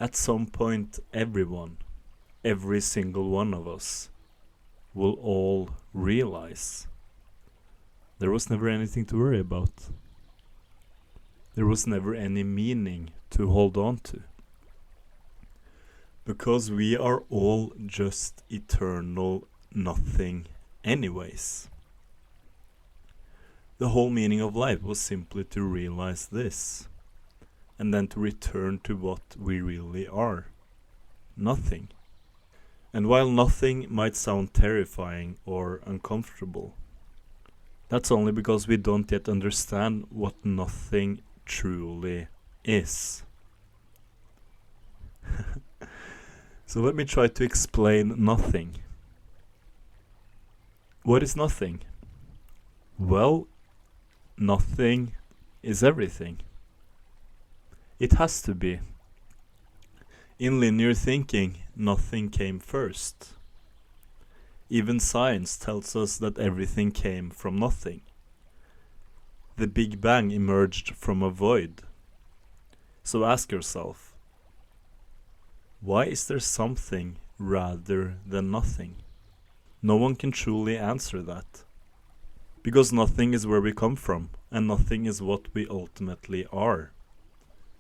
At some point, everyone, every single one of us, will all realize there was never anything to worry about. There was never any meaning to hold on to. Because we are all just eternal nothing anyways. The whole meaning of life was simply to realize this, and then to return to what we really are. Nothing. And while nothing might sound terrifying or uncomfortable, that's only because we don't yet understand what nothing truly is. So let me try to explain nothing. What is nothing? Well, nothing is everything. It has to be. In linear thinking, nothing came first. Even science tells us that everything came from nothing. The Big Bang emerged from a void. So ask yourself, why is there something rather than nothing? No one can truly answer that. Because nothing is where we come from, and nothing is what we ultimately are.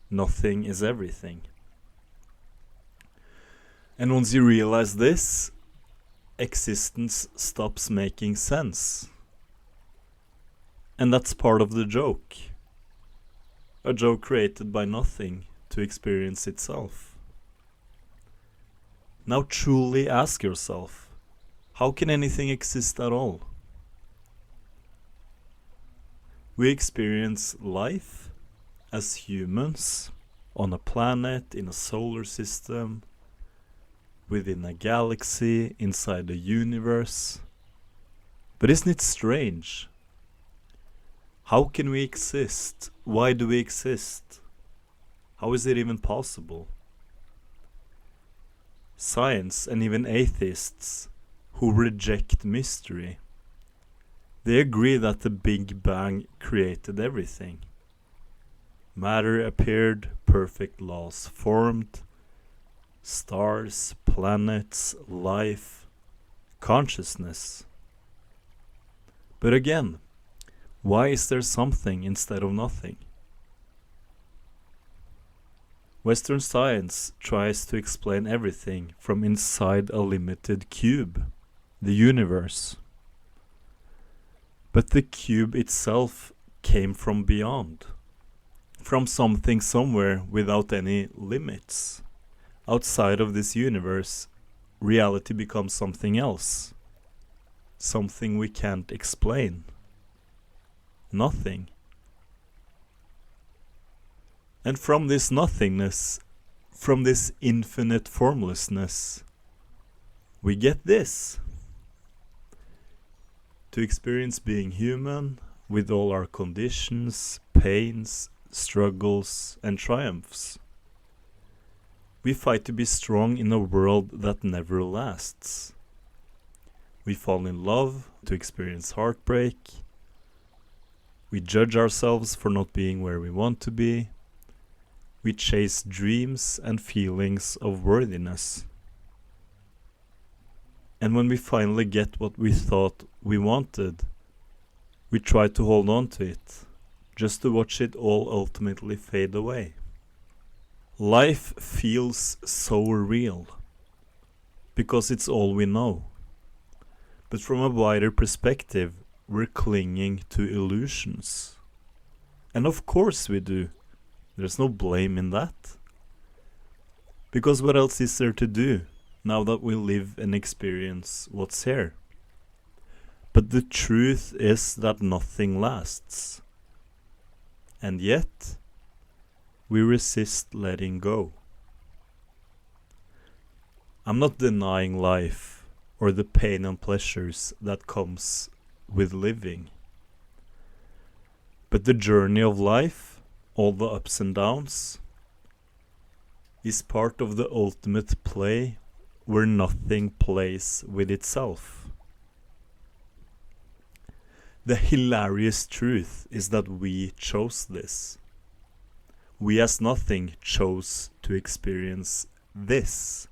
Nothing is everything. And once you realize this, existence stops making sense. And that's part of the joke. A joke created by nothing to experience itself. Now truly ask yourself, how can anything exist at all? We experience life as humans on a planet, in a solar system, within a galaxy, inside the universe. But isn't it strange? How can we exist? Why do we exist? How is it even possible? Science and even atheists who reject mystery, they agree that the Big Bang created everything. Matter appeared, perfect laws formed, stars, planets, life, consciousness. But again, why is there something instead of nothing? Western science tries to explain everything from inside a limited cube, the universe. But the cube itself came from beyond, from something somewhere without any limits. Outside of this universe, reality becomes something else, something we can't explain. Nothing. And from this nothingness, from this infinite formlessness, we get this. To experience being human with all our conditions, pains, struggles, and triumphs. We fight to be strong in a world that never lasts. We fall in love to experience heartbreak. We judge ourselves for not being where we want to be. We chase dreams and feelings of worthiness. And when we finally get what we thought we wanted, we try to hold on to it, just to watch it all ultimately fade away. Life feels so real, because it's all we know. But from a wider perspective, we're clinging to illusions. And of course we do. There's no blame in that. Because what else is there to do now that we live and experience what's here? But the truth is that nothing lasts. And yet, we resist letting go. I'm not denying life or the pain and pleasures that comes with living. But the journey of life, all the ups and downs, is part of the ultimate play where nothing plays with itself. The hilarious truth is that we chose this. We as nothing chose to experience this.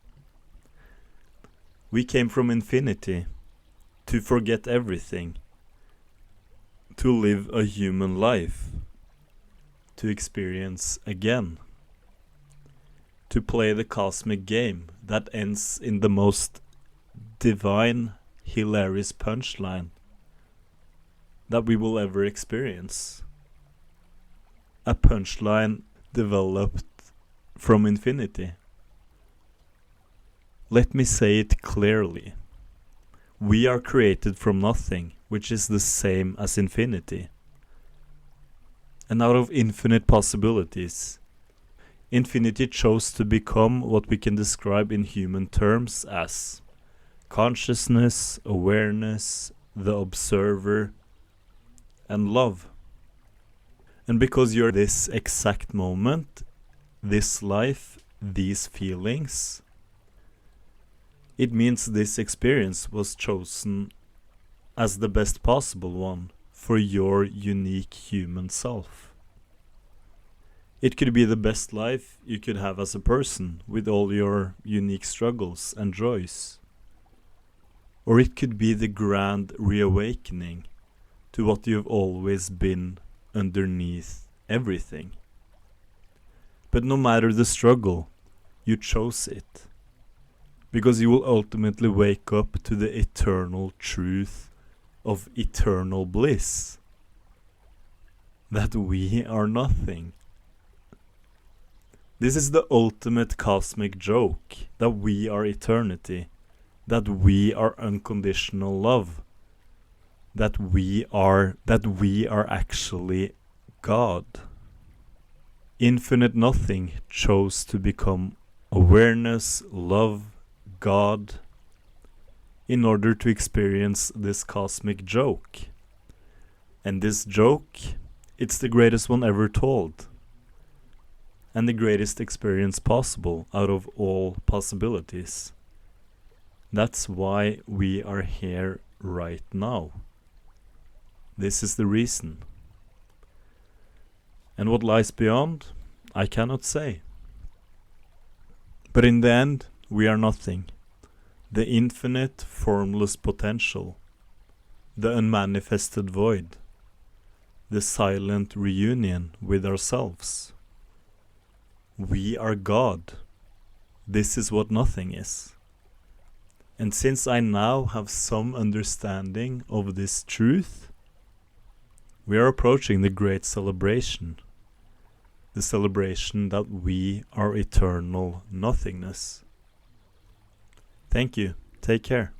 We came from infinity to forget everything, to live a human life, to experience again, to play the cosmic game that ends in the most divine, hilarious punchline that we will ever experience. A punchline developed from infinity. Let me say it clearly. We are created from nothing, which is the same as infinity. And out of infinite possibilities, infinity chose to become what we can describe in human terms as consciousness, awareness, the observer, and love. And because you're this exact moment, this life, these feelings, it means this experience was chosen as the best possible one for your unique human self. It could be the best life you could have as a person with all your unique struggles and joys. Or it could be the grand reawakening to what you've always been underneath everything. But no matter the struggle, you chose it. Because you will ultimately wake up to the eternal truth of eternal bliss. That we are nothing. This is the ultimate cosmic joke, that we are eternity, that we are unconditional love, that we are actually God. Infinite nothing chose to become awareness, love, God, in order to experience this cosmic joke. And this joke, it's the greatest one ever told. And the greatest experience possible out of all possibilities. That's why we are here right now. This is the reason. And what lies beyond, I cannot say. But in the end, we are nothing. The infinite, formless potential. The unmanifested void. The silent reunion with ourselves. We are God. This is what nothing is. And since I now have some understanding of this truth, we are approaching the great celebration. The celebration that we are eternal nothingness. Thank you. Take care.